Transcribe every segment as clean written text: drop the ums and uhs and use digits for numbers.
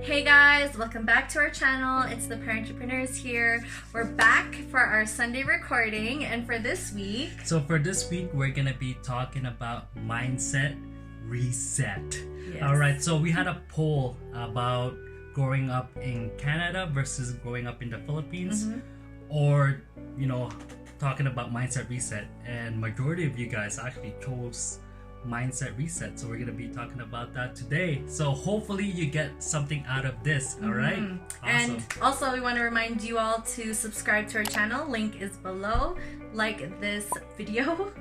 Hey guys, welcome back to our channel. It's the Parentrepreneurs here. We're back for our Sunday recording, and for this week, we're gonna be talking about mindset reset. Yes. All right, so we had a poll about growing up in Canada versus growing up in the Philippines, or talking about mindset reset, and majority of you guys actually chose mindset reset, so we're gonna be talking about that today. So hopefully you get something out of this. All right, awesome. And also we want to remind you all to subscribe to our channel. Link is below. Like this video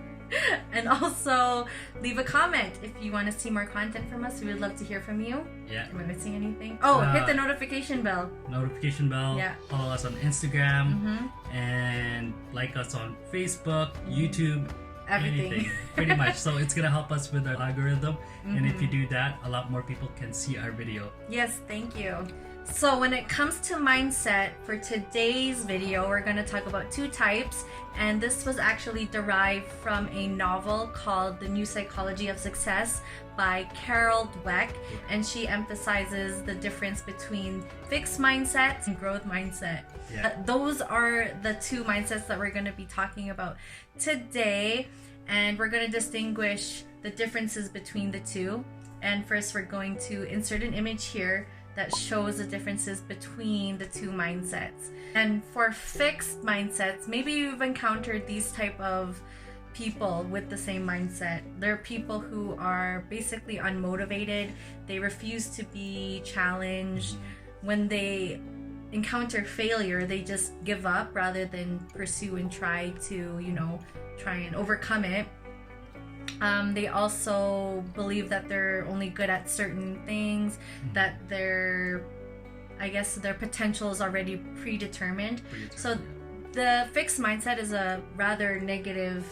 and also leave a comment if you want to see more content from us. We would love to hear from you. Yeah. Am I missing anything? Hit the notification bell. Yeah. Follow us on Instagram and like us on Facebook, YouTube, everything. Pretty much. So it's gonna help us with our algorithm, and if you do that, a lot more people can see our video. Yes, thank you. So when it comes to mindset, for today's video we're going to talk about two types, and this was actually derived from a novel called The New Psychology of Success by Katigbak, and she emphasizes the difference between fixed mindset and growth mindset. Yeah. Those are the two mindsets that we're going to be talking about today, and we're going to distinguish the differences between the two. And first we're going to insert an image here that shows the differences between the two mindsets. And for fixed mindsets, maybe you've encountered these type of people with the same mindset. They're people who are basically unmotivated. They refuse to be challenged. When they encounter failure, they just give up rather than pursue and try and overcome it. They also believe that they're only good at certain things, that their potential is already predetermined. So the fixed mindset is a rather negative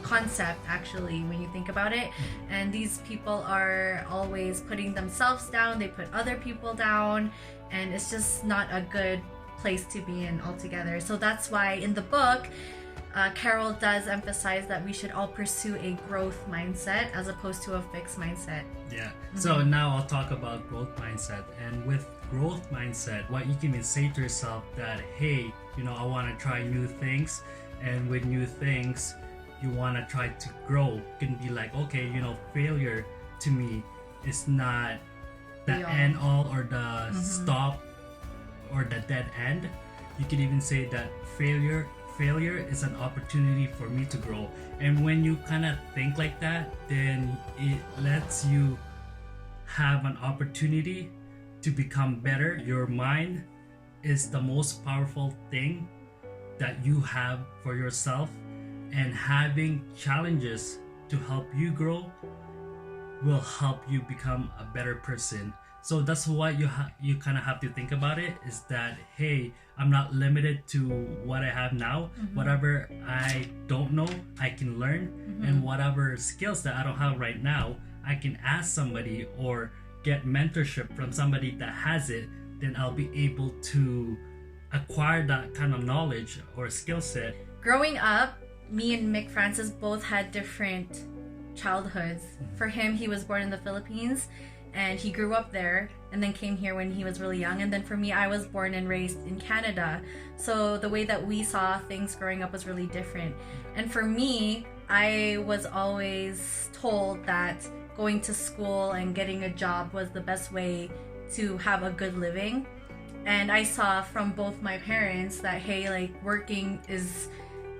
concept, actually, when you think about it. And these people are always putting themselves down, they put other people down, and it's just not a good place to be in altogether. So that's why in the book, Carol does emphasize that we should all pursue a growth mindset as opposed to a fixed mindset. Yeah. So now I'll talk about growth mindset. And with growth mindset, what you can say to yourself that, hey, I want to try new things. And with new things, you want to try to grow. You can be like, okay, failure to me is not the end all or the stop or the dead end. You can even say that failure is an opportunity for me to grow. And when you kind of think like that, then it lets you have an opportunity to become better. Your mind is the most powerful thing that you have for yourself, and having challenges to help you grow will help you become a better person. So that's what you kind of have to think about it, is that, hey, I'm not limited to what I have now. Whatever I don't know, I can learn. And whatever skills that I don't have right now, I can ask somebody or get mentorship from somebody that has it. Then I'll be able to acquire that kind of knowledge or skill set. Growing up, me and Mick Francis both had different childhoods. For him, he was born in the Philippines, and he grew up there and then came here when he was really young. And then for me, I was born and raised in Canada. So the way that we saw things growing up was really different. And for me, I was always told that going to school and getting a job was the best way to have a good living. And I saw from both my parents that, hey, like, working is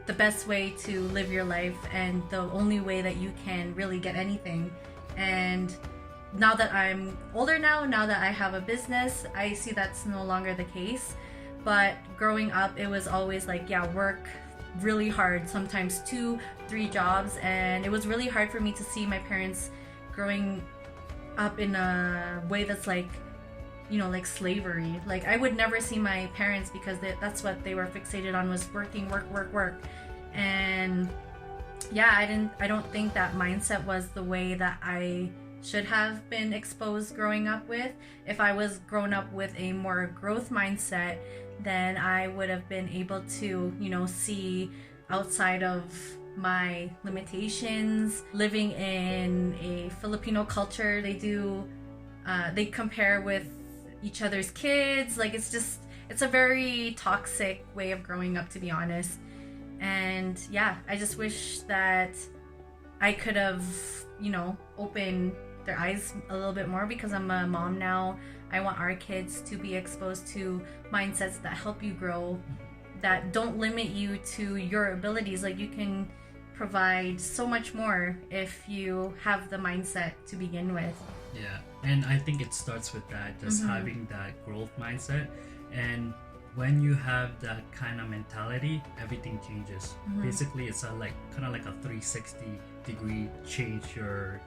the best way to live your life and the only way that you can really get anything. And now that I'm older now that I have a business, I see that's no longer the case. But growing up, it was always like, work really hard, sometimes 2-3 jobs. And it was really hard for me to see my parents growing up in a way that's like, like slavery. Like, I would never see my parents, because that's what they were fixated on, was working, work. And I don't think that mindset was the way that I should have been exposed growing up with. If I was grown up with a more growth mindset, then I would have been able to, see outside of my limitations. Living in a Filipino culture, they compare with each other's kids. Like it's a very toxic way of growing up, to be honest. And yeah, I just wish that I could have, opened their eyes a little bit more, because I'm a mom now. I want our kids to be exposed to mindsets that help you grow, that don't limit you to your abilities. Like, you can provide so much more if you have the mindset to begin with. Yeah, and I think it starts with that, just having that growth mindset. And when you have that kind of mentality, everything changes. Basically, it's kind of like a 360 degree change your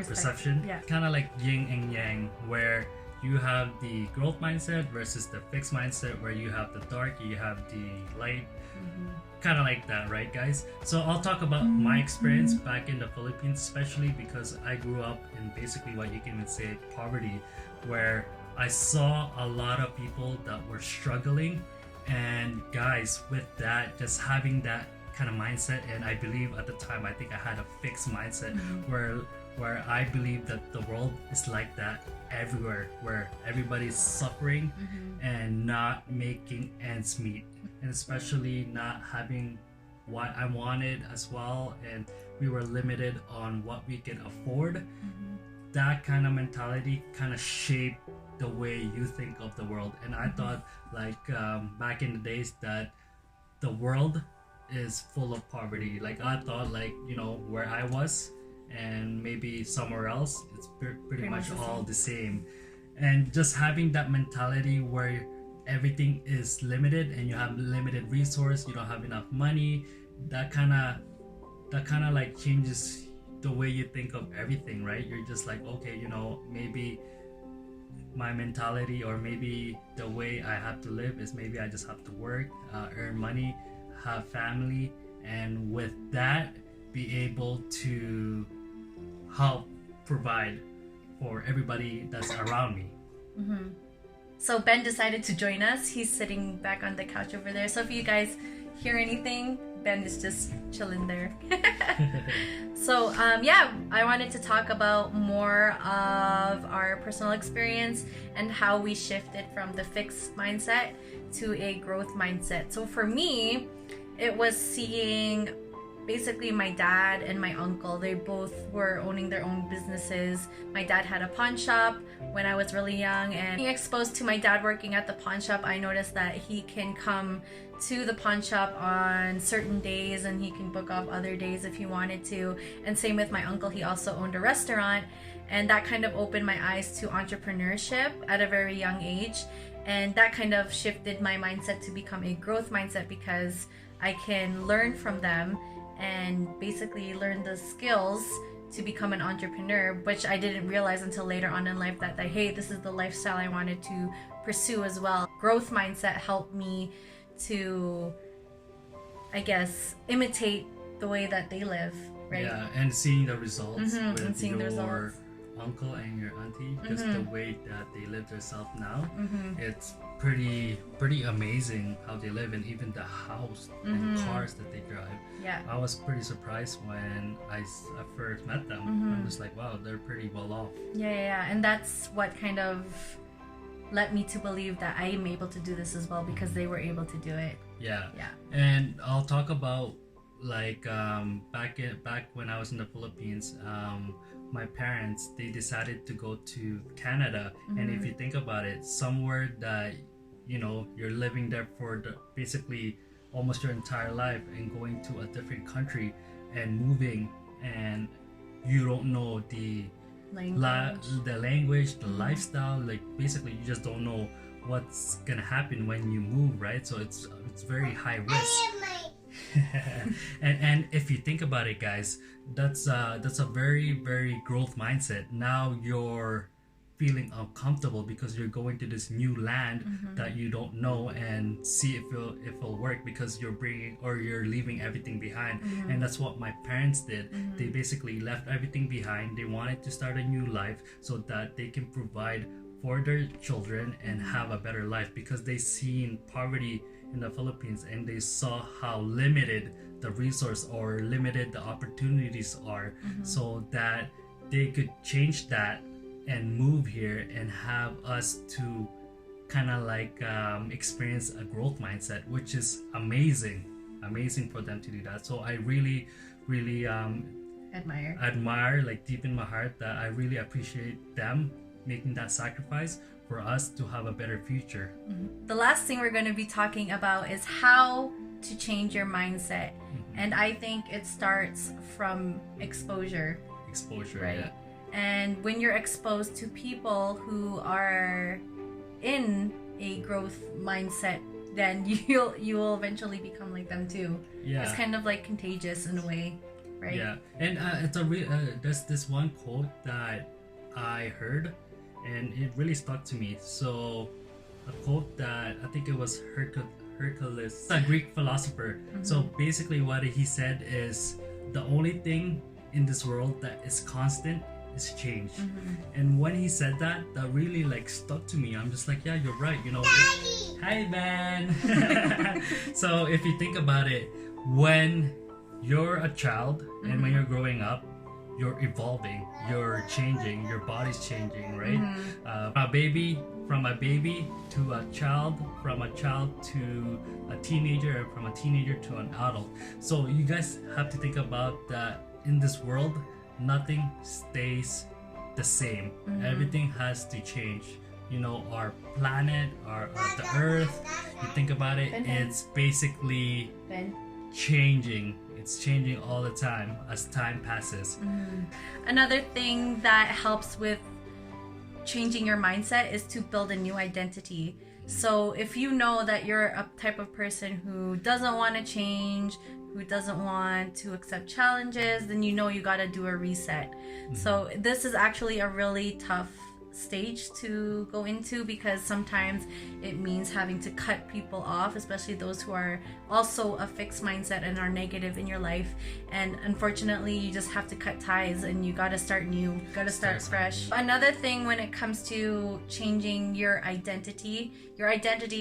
perception. Yeah. Kind of like yin and yang, where you have the growth mindset versus the fixed mindset, where you have the dark, you have the light. Kind of like that, right, guys? So I'll talk about my experience back in the Philippines, especially because I grew up in basically what you can even say poverty, where I saw a lot of people that were struggling. And guys, with that, just having that kind of mindset, and I believe at the time, I think I had a fixed mindset where I believe that the world is like that everywhere, where everybody's suffering and not making ends meet, and especially not having what I wanted as well, and we were limited on what we could afford. That kind of mentality kind of shaped the way you think of the world. And I thought, back in the days, that the world is full of poverty. Like, I thought, where I was and maybe somewhere else, it's pretty much all the same. And just having that mentality where everything is limited and you have limited resource, you don't have enough money, that kind of like changes the way you think of everything, right? You're just like, okay, maybe my mentality, or maybe the way I have to live, is maybe I just have to work, earn money, have family, and with that be able to help provide for everybody that's around me. So Ben decided to join us. He's sitting back on the couch over there. So if you guys hear anything, Ben is just chilling there. So I wanted to talk about more of our personal experience and how we shifted from the fixed mindset to a growth mindset. So for me, it was seeing basically my dad and my uncle. They both were owning their own businesses. My dad had a pawn shop when I was really young, and being exposed to my dad working at the pawn shop, I noticed that he can come to the pawn shop on certain days and he can book off other days if he wanted to. And same with my uncle, he also owned a restaurant, and that kind of opened my eyes to entrepreneurship at a very young age. And that kind of shifted my mindset to become a growth mindset, because I can learn from them and basically learn the skills to become an entrepreneur, which I didn't realize until later on in life that hey, this is the lifestyle I wanted to pursue as well. Growth mindset helped me to, I guess, imitate the way that they live, right? Yeah, and seeing the results and with seeing the your results. uncle and your auntie, just the way that they live themselves now, it's pretty amazing how they live, and even the house and cars that they drive. Yeah. I was pretty surprised when I first met them. I was like, wow, they're pretty well off. Yeah, and that's what kind of led me to believe that I am able to do this as well, because they were able to do it. Yeah. And I'll talk about back when I was in the Philippines, my parents, they decided to go to Canada. And if you think about it, somewhere that you're living there for basically almost your entire life, and going to a different country and moving, and you don't know the language, the lifestyle, like basically you just don't know what's gonna happen when you move, right? So it's very high risk. and if you think about it, guys, that's a very, very growth mindset. Now you're feeling uncomfortable because you're going to this new land that you don't know, and see if it'll work, because you're leaving everything behind. And that's what my parents did. They basically left everything behind. They wanted to start a new life so that they can provide for their children and have a better life, because they seen poverty in the Philippines, and they saw how limited the resource or limited the opportunities are, so that they could change that and move here and have us to kind of like experience a growth mindset, which is amazing for them to do that. So I really admire like deep in my heart that I really appreciate them making that sacrifice for us to have a better future. The last thing we're going to be talking about is how to change your mindset. And I think it starts from exposure, right? Yeah. And when you're exposed to people who are in a growth mindset, then you'll eventually become like them too. Yeah. It's kind of like contagious in a way, right? Yeah. And it's a there's this one quote that I heard, and it really stuck to me. So a quote that I think it was Hercules, a Greek philosopher. So basically what he said is, the only thing in this world that is constant is change. And when he said that really like stuck to me. I'm just like, yeah, you're right, you know. Hi, Ben. So if you think about it, when you're a child and when you're growing up, you're evolving, you're changing, your body's changing, right? From a baby to a child, from a child to a teenager, and from a teenager to an adult. So you guys have to think about that in this world, nothing stays the same. Everything has to change. You know, our planet, the earth, you think about it, it's basically changing. It's changing all the time as time passes. Another thing that helps with changing your mindset is to build a new identity. So if you know that you're a type of person who doesn't want to change, who doesn't want to accept challenges, then you know you got to do a reset. So this is actually a really tough stage to go into, because sometimes it means having to cut people off, especially those who are also a fixed mindset and are negative in your life. And unfortunately, you just have to cut ties and you got to start new, got to start fresh. Another thing when it comes to changing your identity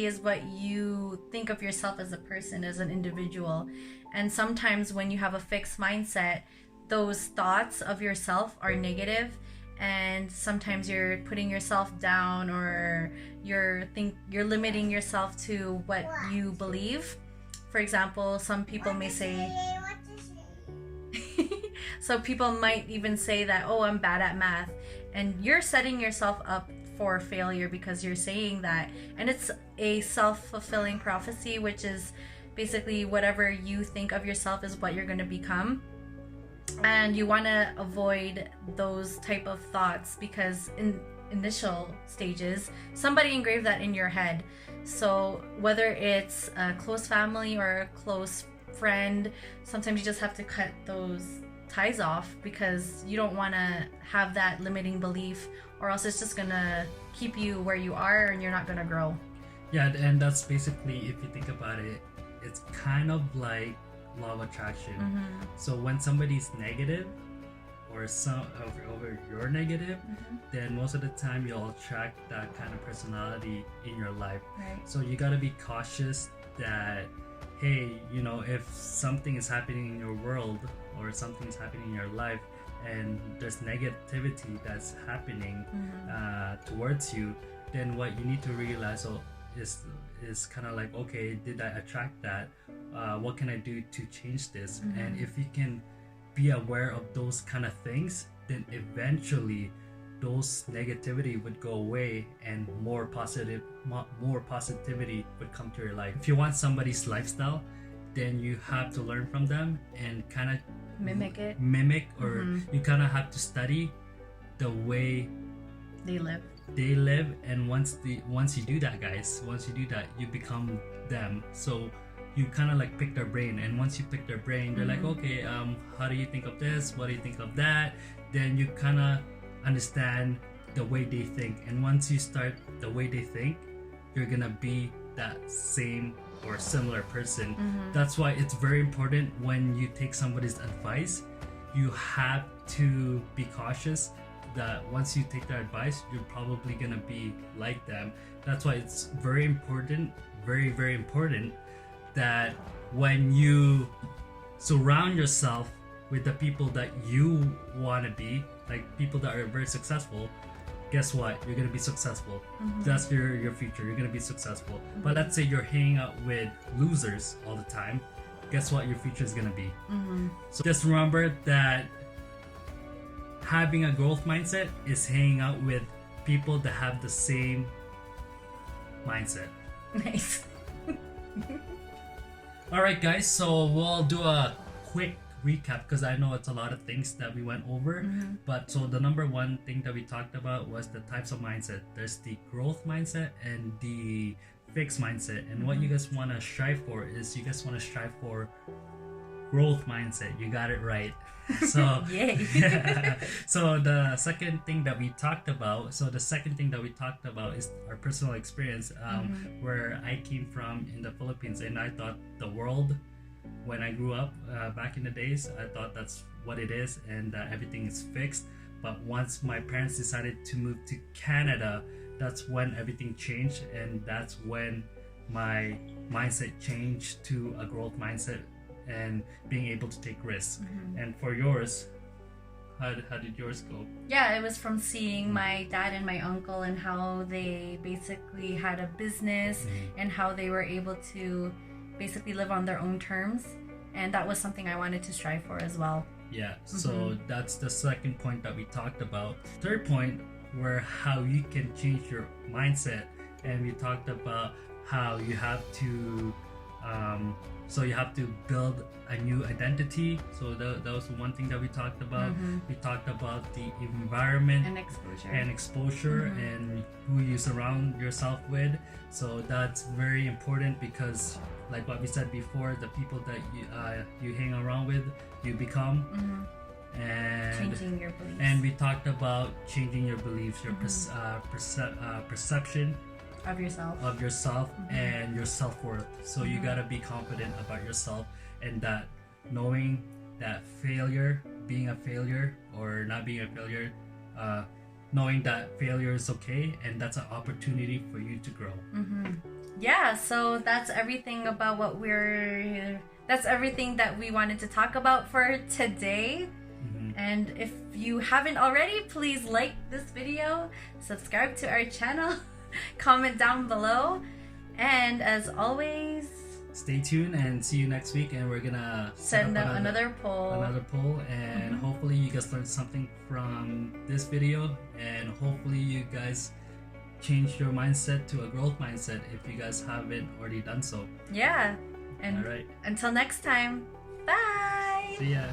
is what you think of yourself as a person, as an individual. And sometimes when you have a fixed mindset, those thoughts of yourself are negative, and sometimes you're putting yourself down, or you're limiting yourself to what you believe. For example, some people may say so people might even say that, oh, I'm bad at math, and you're setting yourself up for failure because you're saying that. And it's a self-fulfilling prophecy, which is basically whatever you think of yourself is what you're going to become. And you want to avoid those type of thoughts, because in initial stages somebody engraved that in your head. So whether it's a close family or a close friend, sometimes you just have to cut those ties off, because you don't want to have that limiting belief, or else it's just gonna keep you where you are and you're not gonna grow. Yeah, and that's basically, if you think about it, it's kind of like law of attraction. So when somebody's negative, or over you're negative, then most of the time you'll attract that kind of personality in your life. Right. So you got to be cautious that, hey, you know, if something is happening in your world or something is happening in your life and there's negativity that's happening towards you, then what you need to realize is kind of like, okay, did I attract that? What can I do to change this? And if you can be aware of those kind of things, then eventually those negativity would go away and more positivity would come to your life. If you want somebody's lifestyle, then you have to learn from them and kind of mimic or you kind of have to study the way they live. And once you do that, guys, you become them. So you kind of like pick their brain, and once you pick their brain, they're like, okay, how do you think of this, what do you think of that? Then you kind of understand the way they think, and once you start the way they think, you're gonna be that same or similar person. That's why it's very important when you take somebody's advice, you have to be cautious that once you take their advice, you're probably gonna be like them. That's why it's very important, very important, that when you surround yourself with the people that you want to be, like people that are very successful, guess what? You're gonna be successful. That's your future. You're gonna be successful. But let's say you're hanging out with losers all the time. Guess what? Your future is gonna be. So just remember that having a growth mindset is hanging out with people that have the same mindset. Nice. All right, guys. So we'll do a quick recap because I know it's a lot of things that we went over. But so the number one thing that we talked about was the types of mindset. There's the growth mindset and the fixed mindset. And what you guys want to strive for is you guys want to strive for growth mindset. You got it right. So Yay. yeah. So the second thing that we talked about is our personal experience, where I came from in the Philippines, and I thought the world, when I grew up back in the days, I thought that's what it is and that everything is fixed. But once my parents decided to move to Canada, that's when everything changed, and that's when my mindset changed to a growth mindset and being able to take risks. And for yours, how did yours go? Yeah, it was from seeing my dad and my uncle and how they basically had a business and how they were able to basically live on their own terms, and that was something I wanted to strive for as well. Yeah, so that's the second point that we talked about. Third point were how you can change your mindset, and we talked about how you have to build a new identity. So that was one thing that we talked about. We talked about the environment And exposure. and who you surround yourself with. So that's very important because, like what we said before, the people that you hang around with, you become. And Changing your beliefs. And we talked about changing your beliefs, your perception of yourself and your self-worth. So you gotta be confident about yourself, and that knowing that being a failure or not being a failure, knowing that failure is okay, and that's an opportunity for you to grow. Yeah, so that's everything about that's everything that we wanted to talk about for today. And if you haven't already, please like this video, subscribe to our channel, comment down below, and as always, stay tuned and see you next week. And we're gonna send out another poll, and hopefully you guys learned something from this video, and hopefully you guys change your mindset to a growth mindset if you guys haven't already done so. Yeah, and all right, until next time, bye. See ya.